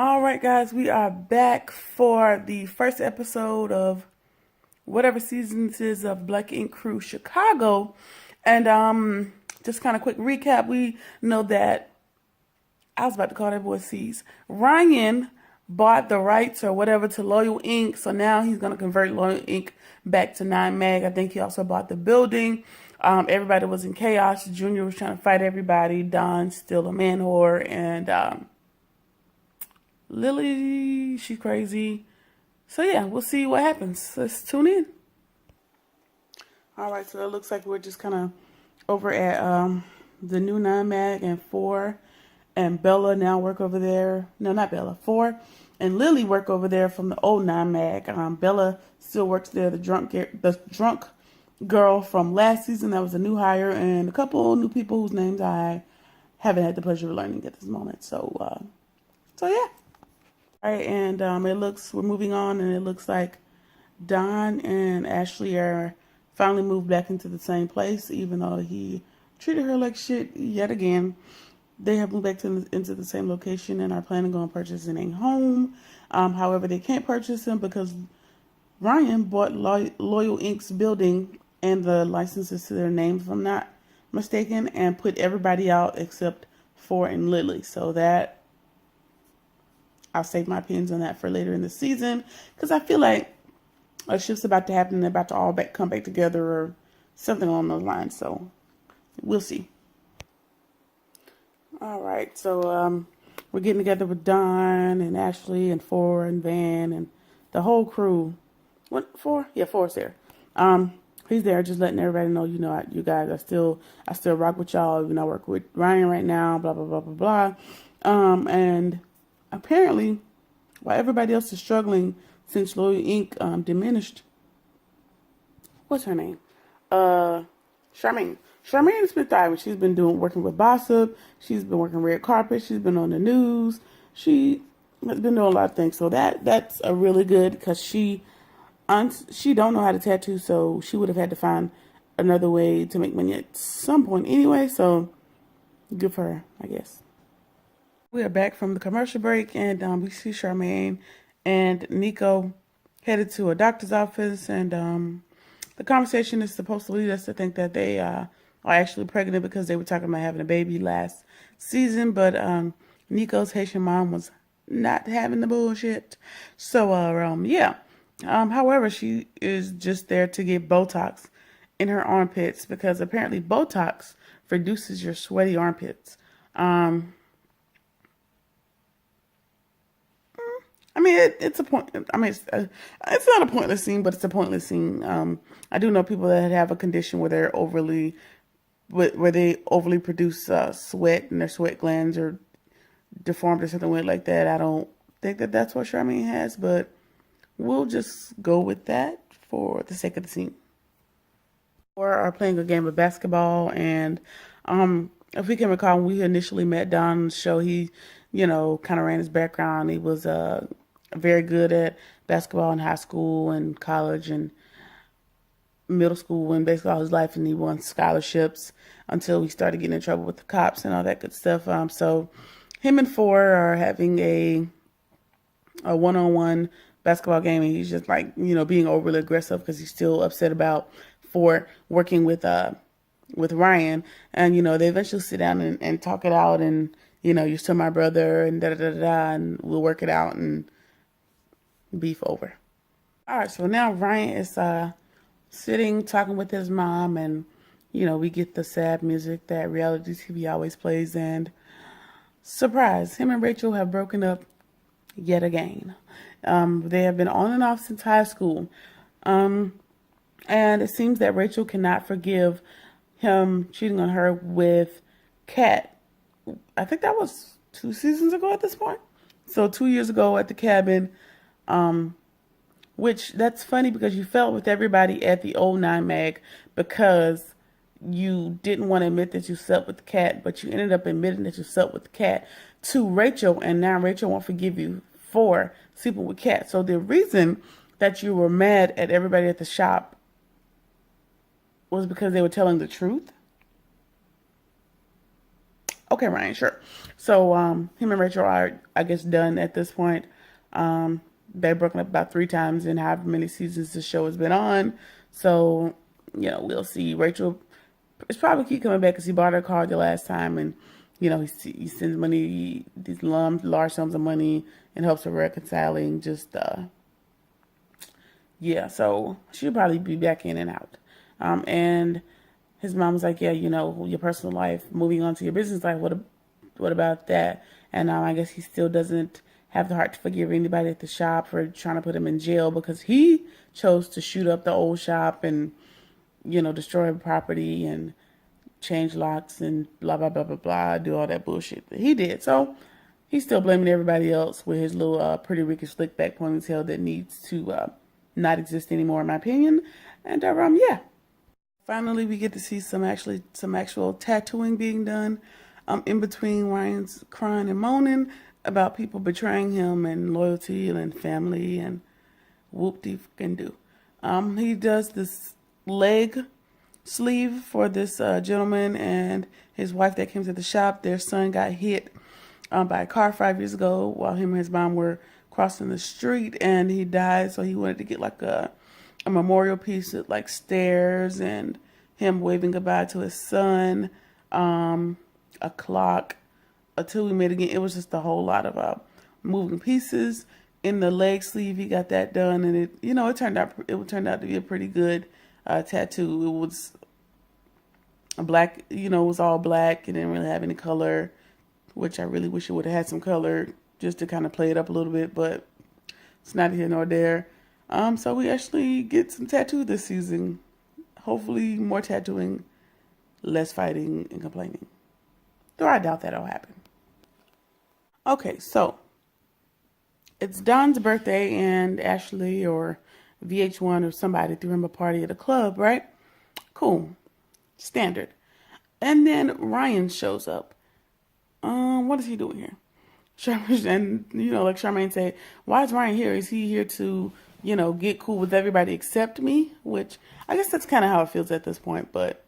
All right, guys, we are back for the first episode of whatever season this is of Black Ink Crew Chicago. And just kind of quick recap. We know that I was about to call that boy C's. Ryan bought the rights or whatever to Loyal Ink, so now he's gonna convert Loyal Ink back to 9 Mag. I think he also bought the building. Everybody was in chaos. Junior was trying to fight everybody. Don's still a man whore, and Lily, she's crazy. So yeah, we'll see what happens. Let's tune in. All right, so it looks like we're just kind of over at the new 9 Mag and 4, and Bella now work over there. No, not Bella. 4 and Lily work over there from the old 9 Mag. Bella still works there. The drunk girl from last season, that was a new hire, and a couple new people whose names I haven't had the pleasure of learning at this moment. So yeah. All right, and we're moving on, and it looks like Don and Ashley are finally moved back into the same place, even though he treated her like shit yet again. They have moved back into the same location and are planning on purchasing a home. However, they can't purchase him because Ryan bought Loyal Ink's building and the licenses to their names, if I'm not mistaken, and put everybody out except 4 and Lily. So that I'll save my opinions on that for later in the season, because I feel like a shift's about to happen. They're about to all come back together or something along those lines. So we'll see. All right. So we're getting together with Don and Ashley and 4 and Van and the whole crew. What, 4? Yeah, 4's there. He's there just letting everybody know, you guys I still rock with y'all. I work with Ryan right now, blah, blah, blah, blah, blah. And apparently, while everybody else is struggling since Loyal Ink diminished, what's her name? Charmaine. Charmaine has been thriving. She's been working with Gossip. She's been working red carpet. She's been on the news. She has been doing a lot of things. So that's a really good, because she don't know how to tattoo, so she would have had to find another way to make money at some point anyway. So good for her, I guess. We are back from the commercial break, and we see Charmaine and Nikko headed to a doctor's office, and the conversation is supposed to lead us to think that they are actually pregnant, because they were talking about having a baby last season, but Nikko's Haitian mom was not having the bullshit. So yeah. However, she is just there to get Botox in her armpits, because apparently Botox reduces your sweaty armpits. I mean, it's a point. I mean, it's not a pointless scene, but it's a pointless scene. I do know people that have a condition where they overly produce sweat, and their sweat glands are deformed or something weird like that. I don't think that that's what Charmaine has, but we'll just go with that for the sake of the scene. We are playing a game of basketball, and if we can recall, when we initially met Don on the show, he, kind of ran his background. He was very good at basketball in high school and college and middle school and basically all his life, and he won scholarships until he started getting in trouble with the cops and all that good stuff. So him and 4 are having a one-on-one basketball game, and he's just like, being overly aggressive because he's still upset about 4 working with Ryan. And they eventually sit down and talk it out, and you're still my brother, and da da da da, and we'll work it out, and beef over. All right, so now Ryan is sitting talking with his mom, and we get the sad music that reality TV always plays, and surprise, him and Rachel have broken up yet again. They have been on and off since high school, and it seems that Rachel cannot forgive him cheating on her with Kat. I think that was 2 seasons ago at this point. So 2 years ago at the cabin, which that's funny because you felt with everybody at the old 9 Mag because you didn't want to admit that you slept with Kat, but you ended up admitting that you slept with Kat to Rachel, and now Rachel won't forgive you for sleeping with Kat. So the reason that you were mad at everybody at the shop was because they were telling the truth. Okay, Ryan, sure. So, him and Rachel are, I guess, done at this point. They've broken up about 3 times in however many seasons the show has been on. So, we'll see. Rachel is probably keep coming back because he bought her car the last time, and he sends money, these large sums of money, and helps her reconciling. Just yeah, so she'll probably be back in and out. And his mom was like, yeah, your personal life, moving on to your business life. What about that? And I guess he still doesn't have the heart to forgive anybody at the shop for trying to put him in jail because he chose to shoot up the old shop and, destroy property and change locks and blah, blah, blah, blah, blah, do all that bullshit that he did. So he's still blaming everybody else with his little pretty Ricky slick back ponytail that needs to not exist anymore, in my opinion. And yeah. Finally, we get to see some actual tattooing being done. In between Ryan's crying and moaning about people betraying him and loyalty and family and whoop-de-fucking-do. He does this leg sleeve for this gentleman and his wife that came to the shop. Their son got hit by a car 5 years ago while him and his mom were crossing the street, and he died. So he wanted to get like a memorial piece with like stairs and him waving goodbye to his son, a clock, until we met again. It was just a whole lot of moving pieces. In the leg sleeve, he got that done, and it turned out to be a pretty good tattoo. It was black, it was all black. It didn't really have any color, which I really wish it would have had some color just to kind of play it up a little bit, but it's neither here nor there. So we actually get some tattoo this season. Hopefully more tattooing, less fighting and complaining. Though I doubt that'll happen. Okay, so it's Don's birthday and Ashley or VH1 or somebody threw him a party at a club, right? Cool. Standard. And then Ryan shows up. What is he doing here? And, like Charmaine said, why is Ryan here? Is he here to, get cool with everybody except me? Which I guess that's kind of how it feels at this point, but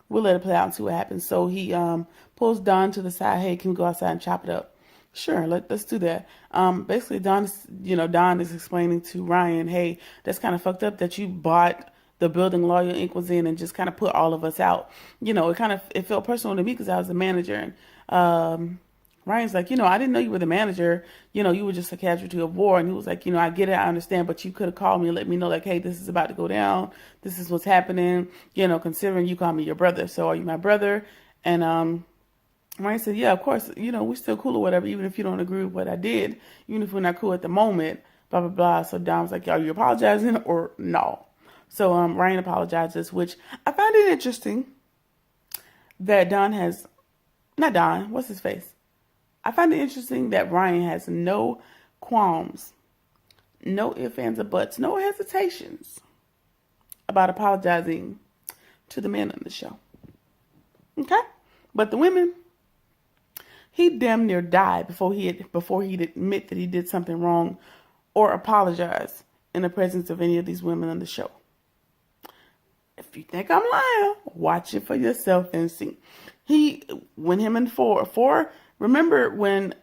we'll let it play out and see what happens. So he pulls Don to the side. Hey, can we go outside and chop it up? Sure, let's do that. Basically, Don is explaining to Ryan, hey, that's kind of fucked up that you bought the building Lawyer Inc. was in and just kind of put all of us out. It felt personal to me because I was the manager. And Ryan's like, I didn't know you were the manager. You were just a casualty of war. And he was like, I get it, I understand, but you could have called me and let me know, like, hey, this is about to go down. This is what's happening. Considering you call me your brother. So are you my brother? And Ryan said, yeah, of course, we're still cool or whatever, even if you don't agree with what I did, even if we're not cool at the moment, blah, blah, blah. So Don was like, are you apologizing or no? So Ryan apologizes, which I find it interesting that what's his face? I find it interesting that Ryan has no qualms, no ifs, ands, or buts, no hesitations about apologizing to the men on the show. Okay? But the women, he damn near died before he'd admit that he did something wrong or apologize in the presence of any of these women on the show. If you think I'm lying, watch it for yourself and see. When him and four, remember when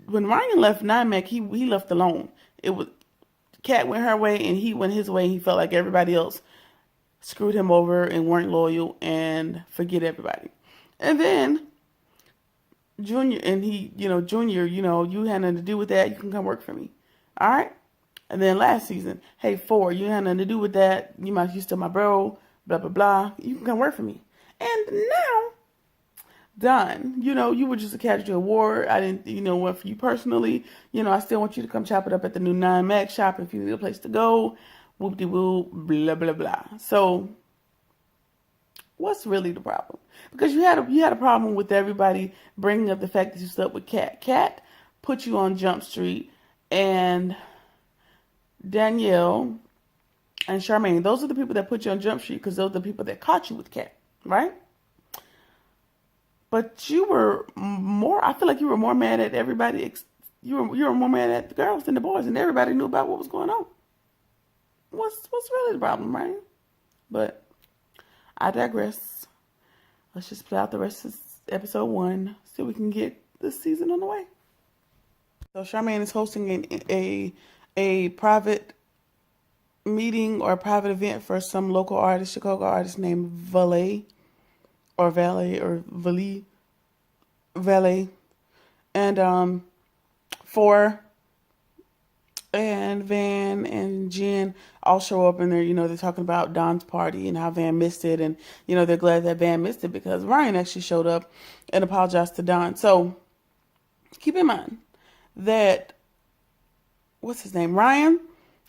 Ryan left NYMEC, he left alone. It was Kat went her way and he went his way. He felt like everybody else screwed him over and weren't loyal and forget everybody. And then Junior and Junior, you had nothing to do with that. You can come work for me. All right. And then last season, hey, 4, you had nothing to do with that. You still my bro, blah, blah, blah. You can come work for me. And now, Don, you were just a casualty of war. I didn't, what for you personally. I still want you to come chop it up at the new 9 shop if you need a place to go. Whoop-de-whoop, blah, blah, blah. So, what's really the problem? Because you had a problem with everybody bringing up the fact that you slept with Kat. Kat put you on Jump Street, and Danielle and Charmaine, those are the people that put you on Jump Street because those are the people that caught you with Kat, right? But you were I feel like you were more mad at everybody. You were more mad at the girls than the boys, and everybody knew about what was going on. What's really the problem, right? But I digress. Let's just play out the rest of this episode 1 so we can get this season on the way. So Charmaine is hosting a private meeting or a private event for some local artist, Chicago artist named Valet or Valet or Valet, and for and Van and Jen all show up, and they're talking about Don's party and how Van missed it, and they're glad that Van missed it because Ryan actually showed up and apologized to Don. So keep in mind that what's his name, Ryan,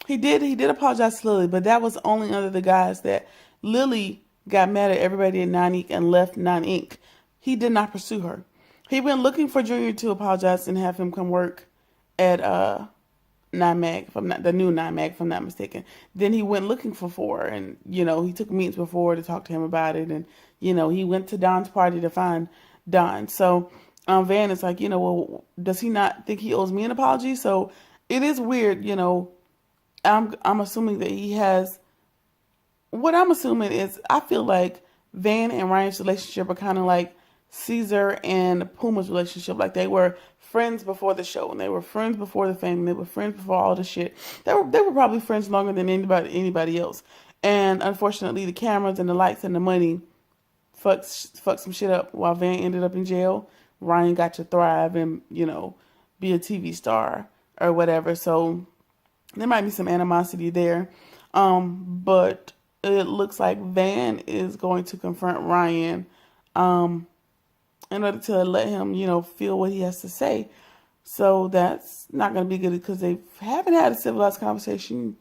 he did apologize to Lily, but that was only under the guise that Lily got mad at everybody at 9 Inc. and left 9 Inc. He did not pursue her. He went looking for Junior to apologize and have him come work at 9 Mag, the new 9 Mag, if I'm not mistaken. Then he went looking for 4, and he took meetings before to talk to him about it, and he went to Don's party to find Don. So Van is like, well, does he not think he owes me an apology? So it is weird, I'm assuming that he has. What I'm assuming is, I feel like Van and Ryan's relationship are kind of like Caesar and Puma's relationship. Like, they were friends before the show, and they were friends before the fame, and they were friends before all the shit. They were probably friends longer than anybody else. And unfortunately, the cameras and the lights and the money fucked some shit up. While Van ended up in jail, Ryan got to thrive and be a TV star or whatever. So there might be some animosity there. But it looks like Van is going to confront Ryan in order to let him, feel what he has to say. So that's not going to be good because they haven't had a civilized conversation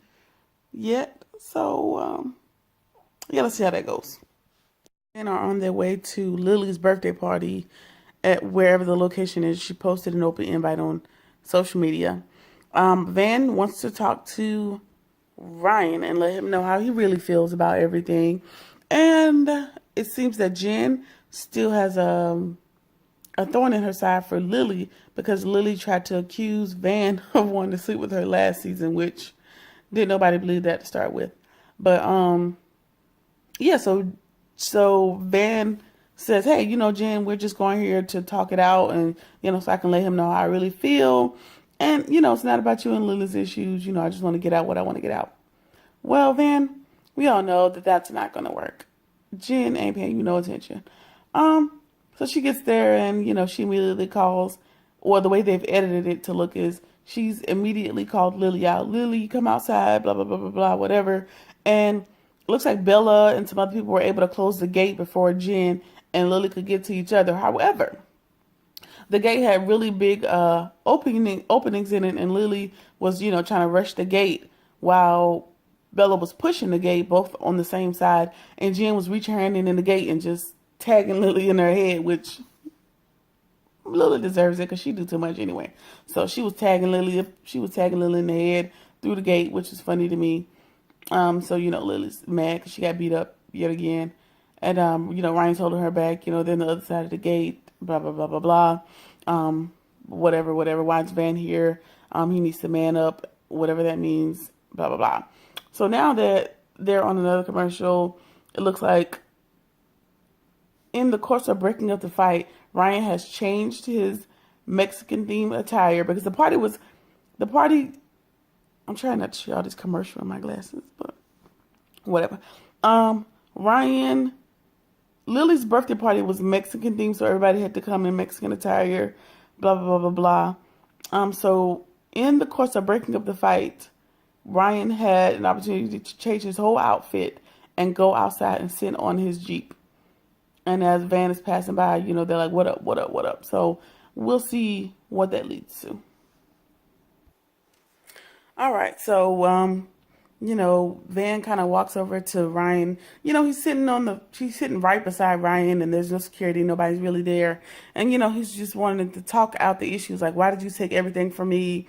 yet. So, yeah, let's see how that goes. And are on their way to Lily's birthday party at wherever the location is. She posted an open invite on social media. Van wants to talk to Ryan and let him know how he really feels about everything. And it seems that Jen still has a thorn in her side for Lily because Lily tried to accuse Van of wanting to sleep with her last season, which didn't nobody believe that to start with. But yeah, so Van says, hey, Jen, we're just going here to talk it out, and so I can let him know how I really feel. And, it's not about you and Lily's issues. I just want to get out what I want to get out. Well, Van, we all know that that's not going to work. Jen ain't paying you no attention. So she gets there and, she immediately calls, or the way they've edited it to look is she's immediately called Lily out. Lily, come outside, blah, blah, blah, blah, blah, whatever. And it looks like Bella and some other people were able to close the gate before Jen and Lily could get to each other. However, the gate had really big openings in it, and Lily was, trying to rush the gate while Bella was pushing the gate, both on the same side, and Jen was reaching her hand in the gate and just tagging Lily in her head, which Lily deserves it because she do too much anyway. So she was tagging Lily in the head through the gate, which is funny to me. So Lily's mad because she got beat up yet again, and Ryan's holding her back. They're on the other side of the gate. Blah blah blah blah blah. Whatever. Why is Van here? He needs to man up. Whatever that means. Blah blah blah. So now that they're on another commercial, it looks like in the course of breaking up the fight, Ryan has changed his Mexican themed attire because the party. I'm trying not to show all this commercial in my glasses, but whatever. Lily's birthday party was Mexican themed, so everybody had to come in Mexican attire, blah, blah, blah, blah, blah. So in the course of breaking up the fight, Ryan had an opportunity to change his whole outfit and go outside and sit on his Jeep. And as Van is passing by, they're like, what up, what up, what up? So we'll see what that leads to. All right, so Van kind of walks over to Ryan. He's sitting right beside Ryan, and there's no security, nobody's really there. And he's just wanting to talk out the issues, like, why did you take everything from me?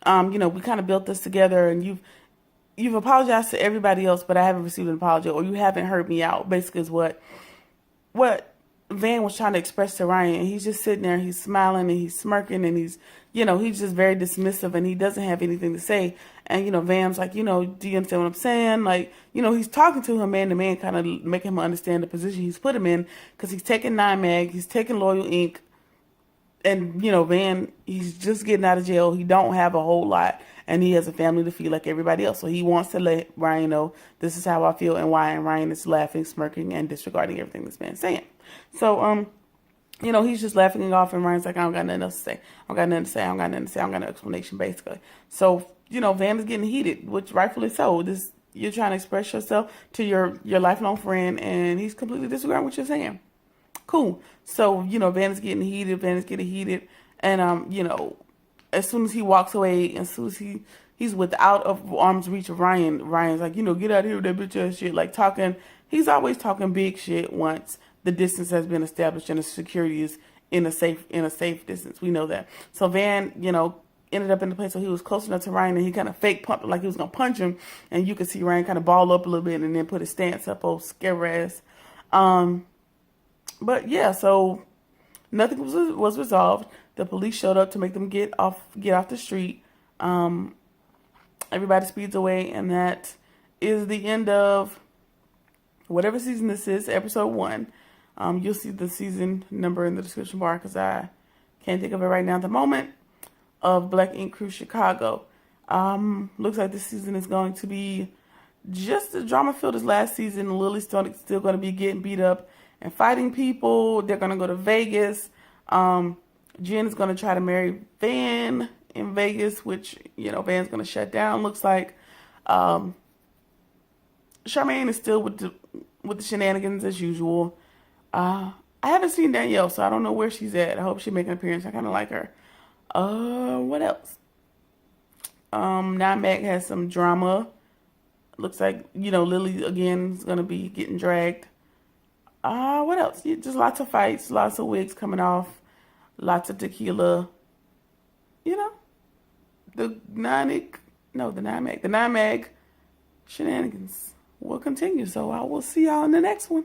We kind of built this together, and you've apologized to everybody else, but I haven't received an apology, or you haven't heard me out. Basically, is what Van was trying to express to Ryan, and he's just sitting there, he's smiling and he's smirking and he's, he's just very dismissive and he doesn't have anything to say. And, Van's like, do you understand what I'm saying? Like, he's talking to him man to man, kind of making him understand the position he's put him in, because he's taking 9 mag, he's taking Loyal Inc., and, Van, he's just getting out of jail. He don't have a whole lot, and he has a family to feed like everybody else. So he wants to let Ryan know this is how I feel and why. And Ryan is laughing, smirking, and disregarding everything this man's saying. So, he's just laughing it off, and Ryan's like, I don't got nothing else to say. I don't got nothing to say. I don't got nothing to say. I don't got no explanation, basically. So, Van is getting heated, which rightfully so. You're trying to express yourself to your lifelong friend, and he's completely disagreeing with what you're saying. Cool. So, Van is getting heated. And, as soon as he walks away, as soon as he's without of arm's reach of Ryan's like, get out of here with that bitch ass shit. Like he's always talking big shit once the distance has been established and the security is in a safe distance. We know that. So Van, ended up in the place where he was close enough to Ryan, and he kind of fake pumped like he was going to punch him. And you could see Ryan kind of ball up a little bit and then put his stance up, oh, scare ass. But yeah, so nothing was resolved. The police showed up to make them get off the street. Everybody speeds away, and that is the end of whatever season this is, episode 1. You'll see the season number in the description bar because I can't think of it right now at the moment, of Black Ink Crew Chicago. Looks like this season is going to be just as drama-filled as last season. Lily's still going to be getting beat up and fighting people. They're going to go to Vegas. Jen is going to try to marry Van in Vegas, which, Van's going to shut down, looks like. Charmaine is still with the shenanigans as usual. I haven't seen Danielle, so I don't know where she's at. I hope she makes an appearance. I kind of like her. What else? 9mag has some drama. Looks like, Lily again is going to be getting dragged. What else? Just lots of fights, lots of wigs coming off, lots of tequila. The 9mag shenanigans will continue. So I will see y'all in the next one.